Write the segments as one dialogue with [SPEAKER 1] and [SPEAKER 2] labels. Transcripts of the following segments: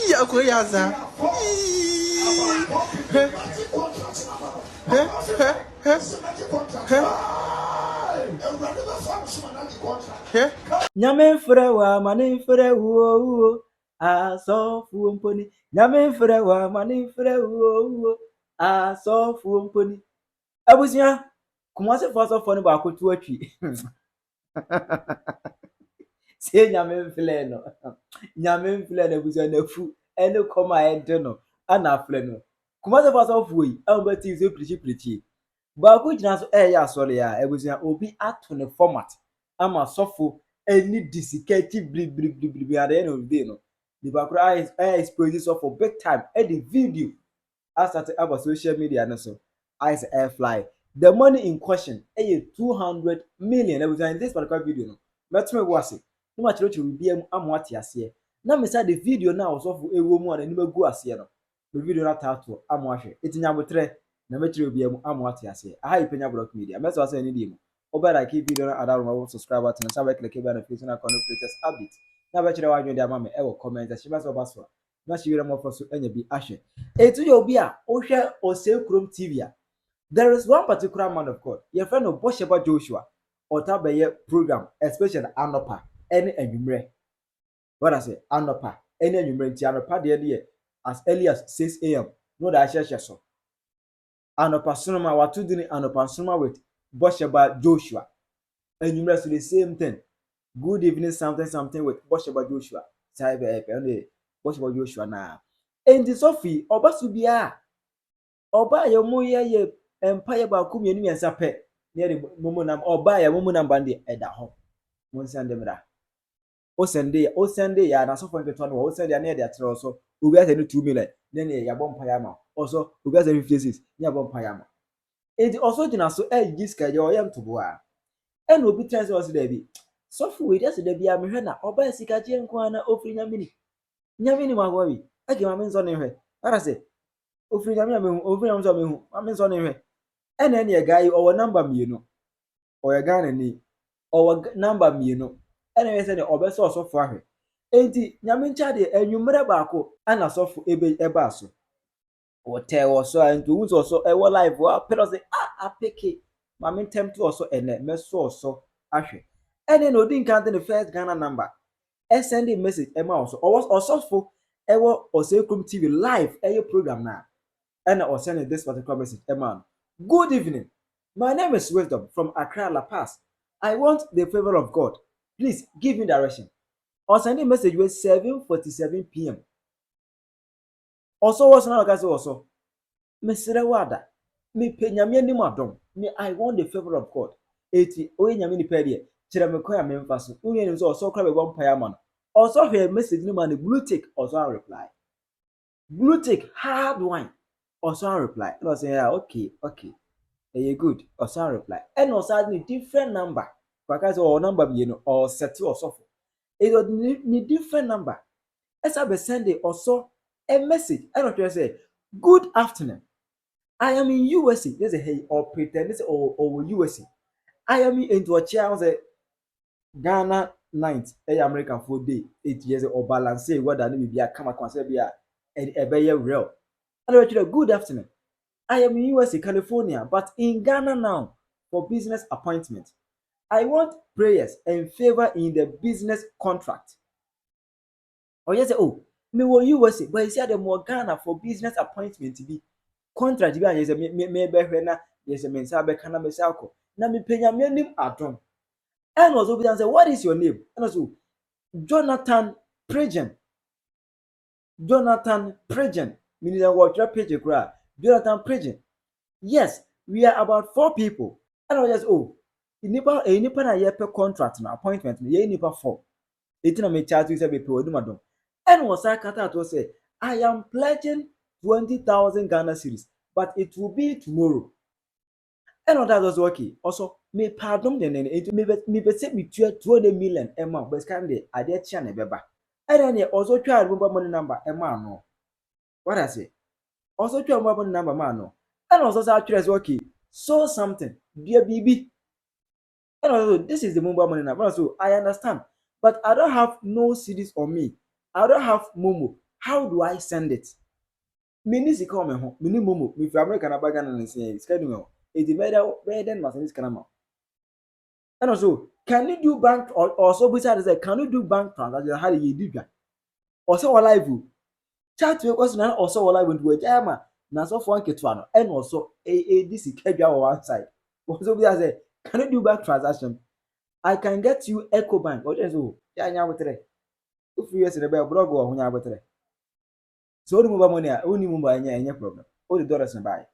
[SPEAKER 1] Yakoyaza.
[SPEAKER 2] Nyame frewa mani frewo asofu mponi. Nyame frewa mani frewo asofu mponi. Abusia Kumasi foso fo ni ba ko tu atwi. Se nyame fle no. Nyame fle na abusia na fu ene koma ede no ana fle no. Kumasi foso fo yi ambati so prichi. Ba ko gina so ya asore ya abusia obi ato ne format ama sofo any dìsgraced bli at the end of the day no. The background expose so for big time the video I started about social media no so I say air fly. The money in question is 200 million. I was in this particular video no. But me was it. No much to be amwati ase. Na me say the video now so for ewo mu and ni go ase no. The video na tato amwahwe. Etinya botre na me tire obi amwati ase. Aha Penyah block media. Me so say ni di mu. Oba like video na ada room subscribe button na say click the notification icon to latest update. Na be kire wa dwen dia ma me e wo comment e sheba so ba so. Na shibire mo for so enya bi ahwe. Etu ye obi a wo hwe Osei TV a. There is one particular man of God. Your friend of Bosheba Joshua or Tabeye program, especially Anopa, any enumere. What I say, Anopa, any enumere, Anopa the idea as early as 6 a.m. No, that I share so. Anopa Sonoma, what to do Anopa Sonoma with Bosheba Joshua. Enumere to the same thing. Good evening, something with Bosheba Joshua. Cyber, Bosheba Joshua now. And the Sophie, Obasubia, Oba Yomoye. Empire ba ku mienu miensa pe ne de momo nam oba ya momo nam bande eda ho mon sende mra o sende ya na so fo nketo no o sende ya na de atere so obi ase no 2 million ne ya bompa ya ma also obi ase 56 ne ya bompa ya ma enti also dina so giska je o yam to bo a e no obi trans o se da bi so fu we just da bi a me hwe na oba sika je nko ana ofri nyamini ma go wi age ma me nso ne hwe ara se ofri nyamini ma me hu ofri nyamini ma me hu ma me nso ne hwe ene ne guy owo number mienu oye Ghana ni owo number mienu ene we say ne obese osofo ahwe enti nyame ncha de enwumere baako ana sofo eba so o te wo so enti wu so e live wa pero say apeke mame ntem to so ene meso so ahwe ene no di nkan the first Ghana number send a message e ma so osofo e wo Osei TV live program na ene o send this particular message e ma. Good evening. My name is Wisdom from Accra, La Paz. I want the favor of God. Please give me direction. Or send a message with 7:47 p.m. Also, what's another guy also? Mr. Wada, me Penyah ni madom. Me I want the favor of God. Eti oye nyame ni pedie. Chira me koya me mfaso. Unye ni so also kra be one prayer man. Also hear message ni man blue tick also reply. Blue tick hard one. Also reply. And I say yeah, okay. You good also reply and also need different number because or number or set or so it would need different number as I send it also a message and not say good afternoon, I am in USA. There's a hey or pretend this or USA. I am into a chair say Ghana night American food day 8 years or balance say what I need be a come across be a real and good afternoon, I am in USA, California, but in Ghana now for business appointment. I want prayers and favor in the business contract. Or yes, me wo USA, but you see the more Ghana for business appointment to be contract be yes me be hwe na yes me nsa be kana me sako. Na me Penyah me nim adom. And also be say what is your name? And also Jonathan Prejen. Meaning what page kra. Jonathan Prejen. Yes, we are about 4 people. And I was just nipa na ye pe contract na appointment ye nipa 4. Etina me charge you say be pe odum. And was I kata to say I am pledging 20,000 Ghana cedis, but it will be tomorrow. And that was okay. Also, me pardon the name. It me be say me 20 million amount, but can dey ade chia na beba. And then also try remember money number amount no. What I say? Also try remember money number man no. And also say actually okay. So something, dear BB. And also, this is the mobile money number. So I understand. but I don't have no CDs on me. I don't have Momo. How do I send it? Mini si come home. Mini Momo. Me from America na baga na nsi. Schedule. It is better than my service can amount. And also, can you do bank or also besides that, can you do bank transaction? How do you do that? Also alive. Chat to us now also alive when we jama. Na so for one and also this is kebia on one side. Also besides that, can you do bank transaction? I can get you Echo Bank. What is so? Yeah, nya betre. 2 years in the blog or nya betre. So the move money, only move by any problem. All the dollars and buy.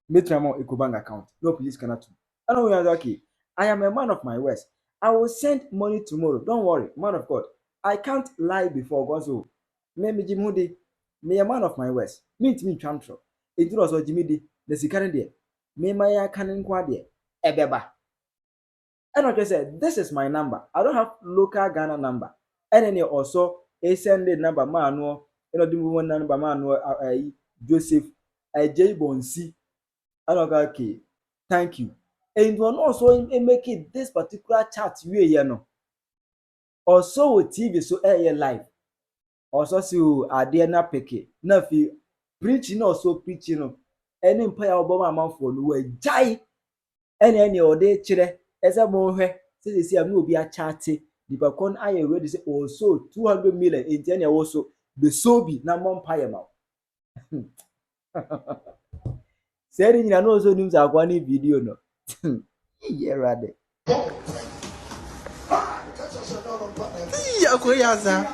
[SPEAKER 2] Make my Echo Bank account. No, please cannot. I know we are lucky. I am a man of my words. I will send money tomorrow. Don't worry, man of God. I can't lie before God. So, me Jimmy Moody, me a man of my words. Meet me chantro. It was also Jimmy D. The Sicarian dear. Me my canon quadia. Ebeba. And like I said, this is my number. I don't have local Ghana number. And then also a send number manual. You know the one number manual. Joseph. J Bonsi. And okay. Thank you. And one also make it this particular chat you know. Also with TV so live. Also see ade na peke. Na fi preaching also preaching no. Any empire obama man for no jai. Any ode chire. Esa mo hwe. See am no obi a chat. The bakon aye ready say also 200 million in any also the sobi na empire ma. Say ni na no so nim za kwa ni video no. Yeah, right.
[SPEAKER 1] Ya koyaza.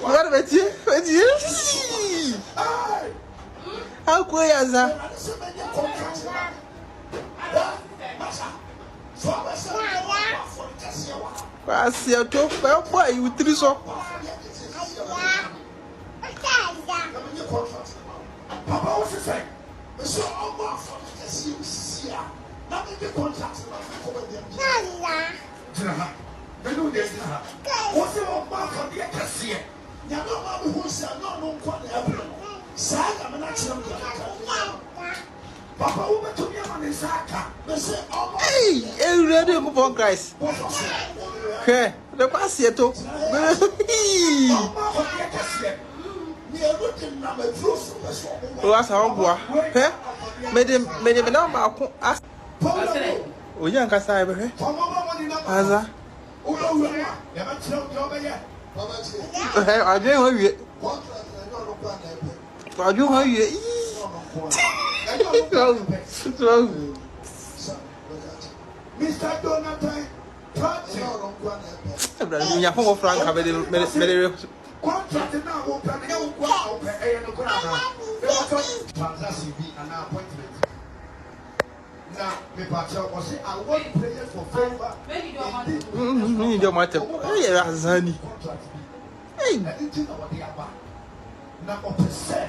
[SPEAKER 1] Agora vai te. A koyaza. Quase eu tô pai o triso. Papa você sai. Mas só uma foto que se na minha contrato lá como é. Tira. Pelo desse lá. Você uma foto que se ya no ma bu husa no nko na ebro. Saga me na tira mo. Papa wo beto mi amane saka. Me say hey, you ready to go for Christ? Okay, the pass here to. What's how boy? Hey, me na ba ko as. O yan ka sai be. Aza. Hey, I didn't know you. I do how you. Mr. Donathan, minha forma franca, me contract now open, eu go e no transaction be an appointment. Now, me patrol was say I want prayers for favor. Me do matter. Hey, Azani. Hey, na opese.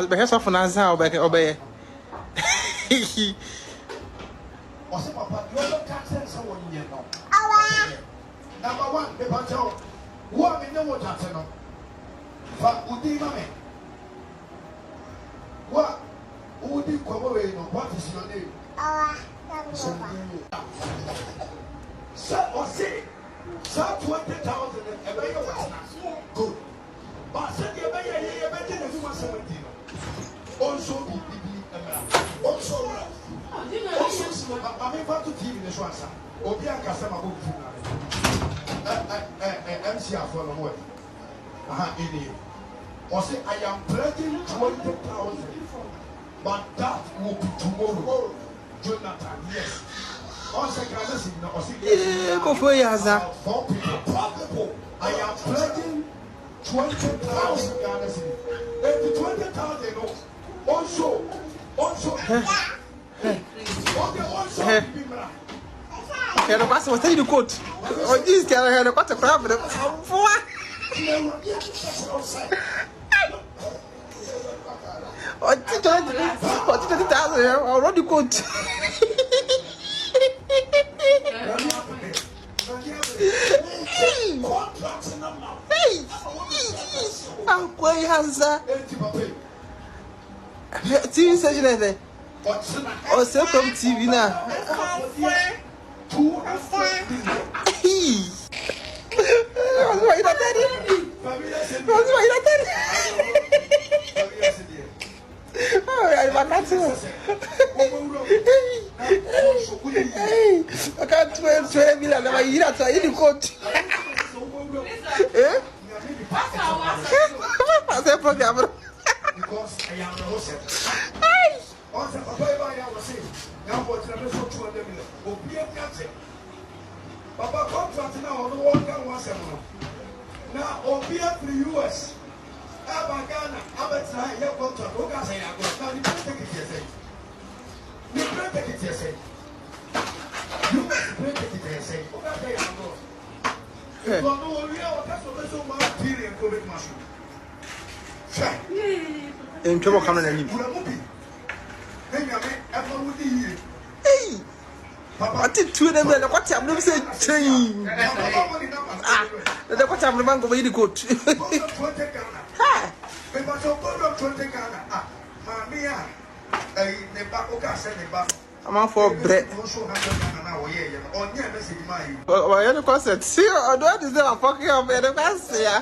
[SPEAKER 1] Be só finança obey. Você papa, you don't catch someone here now. Number one, me patrol. Wo me no what at no. Fa udi mame. What? Udi komo we no. What is your name? Sir, or say, sir, 20,000 and a good. But said you better than you want 17. Also, also, I'm about to TV in the Schwanza. Obia Casama book. MCR for the word. In you. Or say, I am pledging 20,000. But that will be tomorrow. Jonathan, yes. Go for Yaza. 4 people. I am pledging 20,000 Ghana cedis. And the 20,000 also. Okay, the pastor was telling the quote. Oh, this guy had a quarter crab.
[SPEAKER 3] 20,000 already quote. Hey, Uncle Hansa. TV station is there. Oh, so from TV now. Hey. What's why you not daddy? What's why you not daddy? Oh, I'm not too. Hey, I can't 12 million. I'm here to eat the coat. Eh? What's that program?
[SPEAKER 1] Because I am the host. Also, a boy by our say, now what's the best of 200 million? Will be a captain. Papa contract now on the world can once a month. Now, or be at the US. Abagana, Abatai, your contract, who can say, I go. Now, you can't take it yourself. You can't take it yourself. You must break it yourself. Who can say, I go. You don't know what we are, that's what so much period for it, Marshall.
[SPEAKER 3] In trouble coming in. Hey, I did 2 of them. What I'm never saying. Ah, the what I'm the bank over the coat. I'm on for bread. Oh, I had a concert. See, I don't deserve a fucking of the best. Yeah.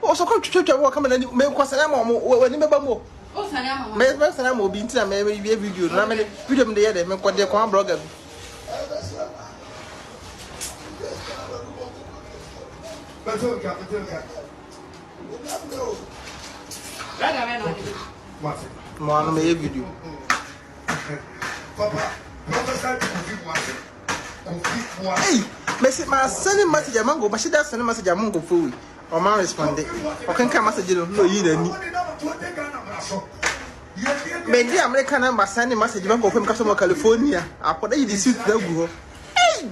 [SPEAKER 3] Also, come to church and walk coming and make what's an ammo when you remember more. May best and I will be into a maybe a video. How many freedom they had, make what they call blogger. One may video. Hey, my sending message a mango, but she does send a message a mango food. Or man responded. Or can come message no either. Maybe American number sending message mango from customer California. I put you this suit that go. Hey!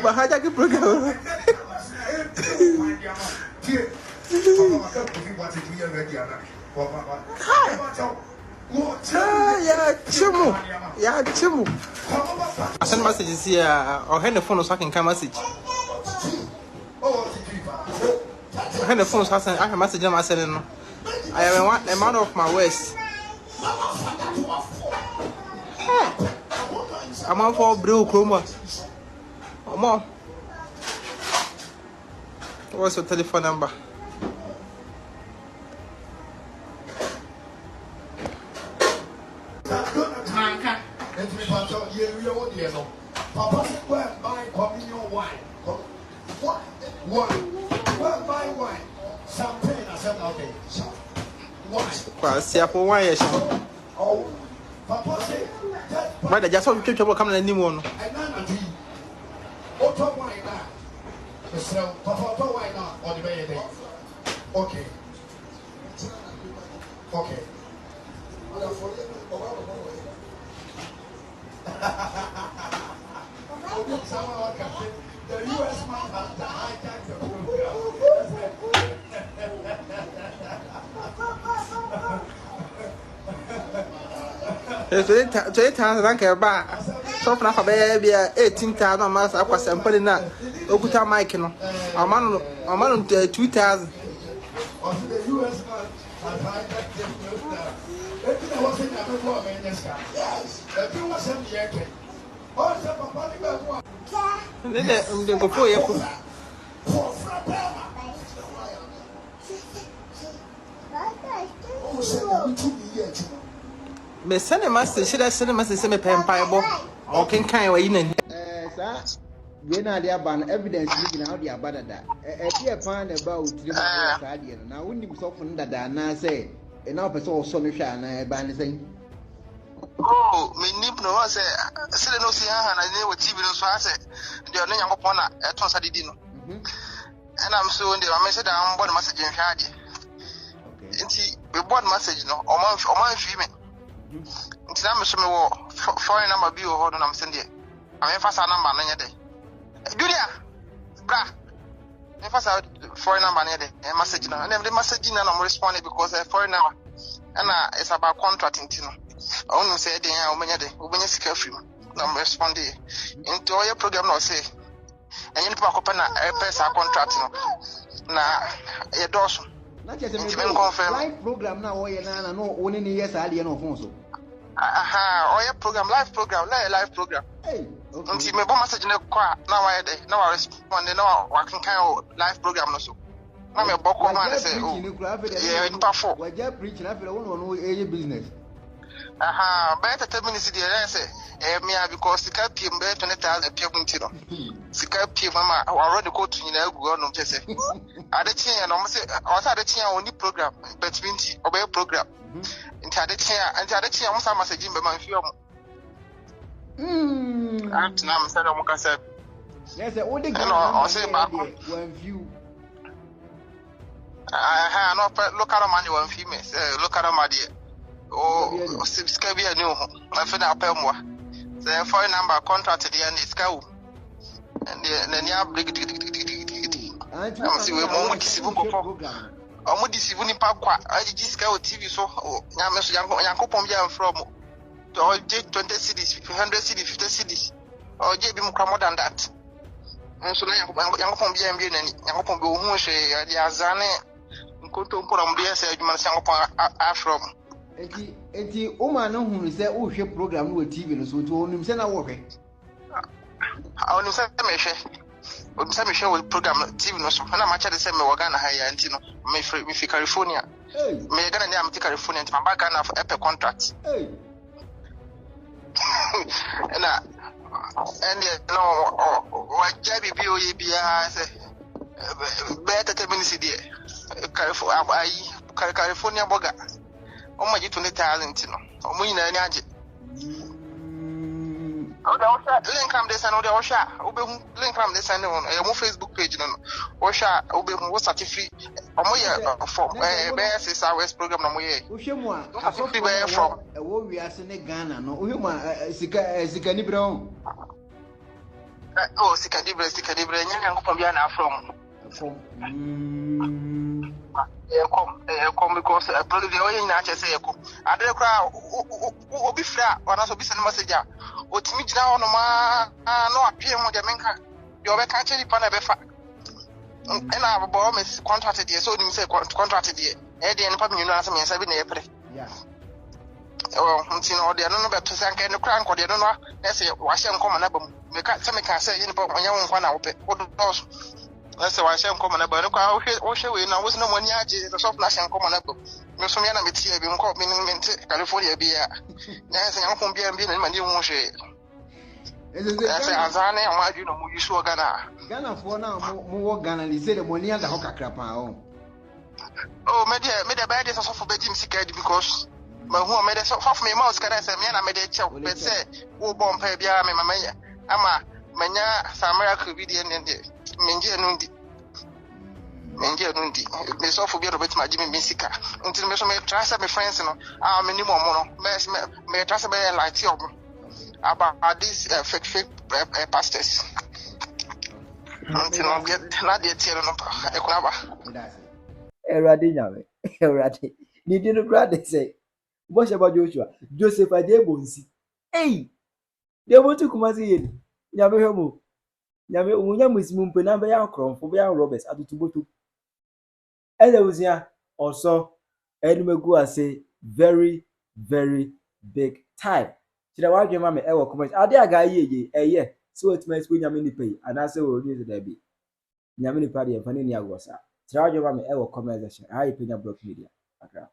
[SPEAKER 3] But hijacking program. Yeah, Chimu. I send messages here or hand the phone so I can come message. I hand the phone so I send a message. I said, I have a man of my waist. I'm on for blue chroma. Mom, what's your telephone number?
[SPEAKER 1] Papa said, go and buy communion wine. What? Wine. Go and buy wine. Champagne. I said, okay. Wine.
[SPEAKER 3] See, I put wine.
[SPEAKER 1] Oh, Papa said,
[SPEAKER 3] why the just want to trouble coming anyone?
[SPEAKER 1] And none of you. Auto wine now. So, Papa, wine now on the way. Okay. Okay. The US man has hijacked the program.
[SPEAKER 3] Today, thank you, Ba. So, for now, baby, 18,000 miles. I was simply not. Okuta Mike, no. A man 2,000.
[SPEAKER 1] The US man has hijacked the program. I wasn't a good in this guy. Yes, the two was in the air. Also, Papa,
[SPEAKER 3] they go for you. Me send a message. Should I send a message? Send me pen pieball. Or can kind of in. Sir, we know the ban evidence. You know the about that. A find about the idea. Now, when you saw from that, I say, and now, person solution and ban saying.
[SPEAKER 4] Oh, me nip no one say no see her and I know what TV so I say the only young upon a tons I didn't. And I'm so in the message I'm message in Shadi. And we bought message no or man female. Ntina me so me wo foreign number bi wo ho no na me send e am fa sa number na nyede Julia bra me fa sa foreign number na nyede message na the message na no respond because foreign number and it's about contract ntino onu say den ya o menya sika free na me respond into your program no say enye nipa ko pa na pesa contract no na ye doso
[SPEAKER 3] na chese me live program na wo ye na no woni ni yes ade no phone so
[SPEAKER 4] oya program live program
[SPEAKER 3] hey okay
[SPEAKER 4] nti me bo message ne kwa na wa ye na wa respond na wa kan live program no so na me boko man say oh yeah nipa fo
[SPEAKER 3] wa ja preach na fere wo no e business
[SPEAKER 4] better 10 minutes there say me because sika pm be 20,000 pm ntino sika pm mama already go to nyina agu no pese ade tia no mo say o sa ade tia oni program but 20 obey program nti ade tia mo sa message be man fi omo na mo say no mo ka say
[SPEAKER 3] yes o de no say ba one view
[SPEAKER 4] no local money one few me local money oh sika bia ni ho afi na apel mo the phone number contract there and sika wo and then ya break am si we mo disivu ko omo disivu ni pa kwa agigi sika o TV so nya me so yankopom bia from to 20 cities 100 cities 50 cities or je bi mo kwa more than that so na yankopom bia mbie nani yankopom be ohun hwe ya azane nkonto mpora mo bia se adwuma se yankopom afrom
[SPEAKER 3] enti o ma no hunu se o hwe program no TV no so to onim se na wo hwe
[SPEAKER 4] onim se me hwe onim se me hwe wo program TV no so na ma cha de se me wo Ghana ha ya enti no me fi California me Ghana ni am ti California enti ma ba Ghana for epe contract na no wa jabi bi o ye bia se better 10 minutes there California boga o ma ji 20,000 no o mu nyina ni age o da o sha link am dey send o da o sha o be hu link am dey send on e mo Facebook page no o sha o be hu o certificate o mo ye for BSS West program no mo ye
[SPEAKER 3] o hwe mu a so be from e wo wiase ne Ghana no o hwe mu sika ni bre on
[SPEAKER 4] sika ni bre nya yankopon bia na from come because brother the oyin na che say come ade kra obi fra wana so bi send message o timi gina ho no ma no apia mo de menka de obeka che ni pa na be fa ena abo me contract de so ni say contract de de ni pa me no asem yensa bi na ye pre nti no de no be to say nka ni kra nko de no na say wa hye nko ma na bam me ka say ni pa onye wo nkwa na wo pe wo do let's say wa hye nko ma na ba no kwa wo hye we na wo sina mo ni age the shop na hye nko ma na bam me so me na meti e bi nko me ni mente California bi ya na say yankon bi na ma ni wo hye say azane wa aju no mo yisu Ghana
[SPEAKER 3] for na mo wo Ghana li say the money ada ho kakra pa
[SPEAKER 4] me de ba de so for be jim sika because ma hu me de so half me mouse kada say me na me de chew but say wo bomb pa bia me mamanya ama manya samara ko bi de ne menje nundi me so for be robet ma jimi sika until me so me trust my friends no me ni mo no me trust me light you about these fake pastors until I get na de tielo no e kuna ba
[SPEAKER 2] Erade nyame erade ni di no brother say bo se ba Joshua Joseph Adebonsi de bo tu Kumasi ye nyame hwemo nyame umunya musimu mpe na be ya kromfo be ya Roberts atutuboto elewuzia also enumegu ase very very big time tira wa dwema me ewo comment ade aga yeye eye so wetima expo nyame ni pay anase wo news da bi nyame ni pade mfa ni agosa tira wa dwema me ewo comment section Penyah Block Media akra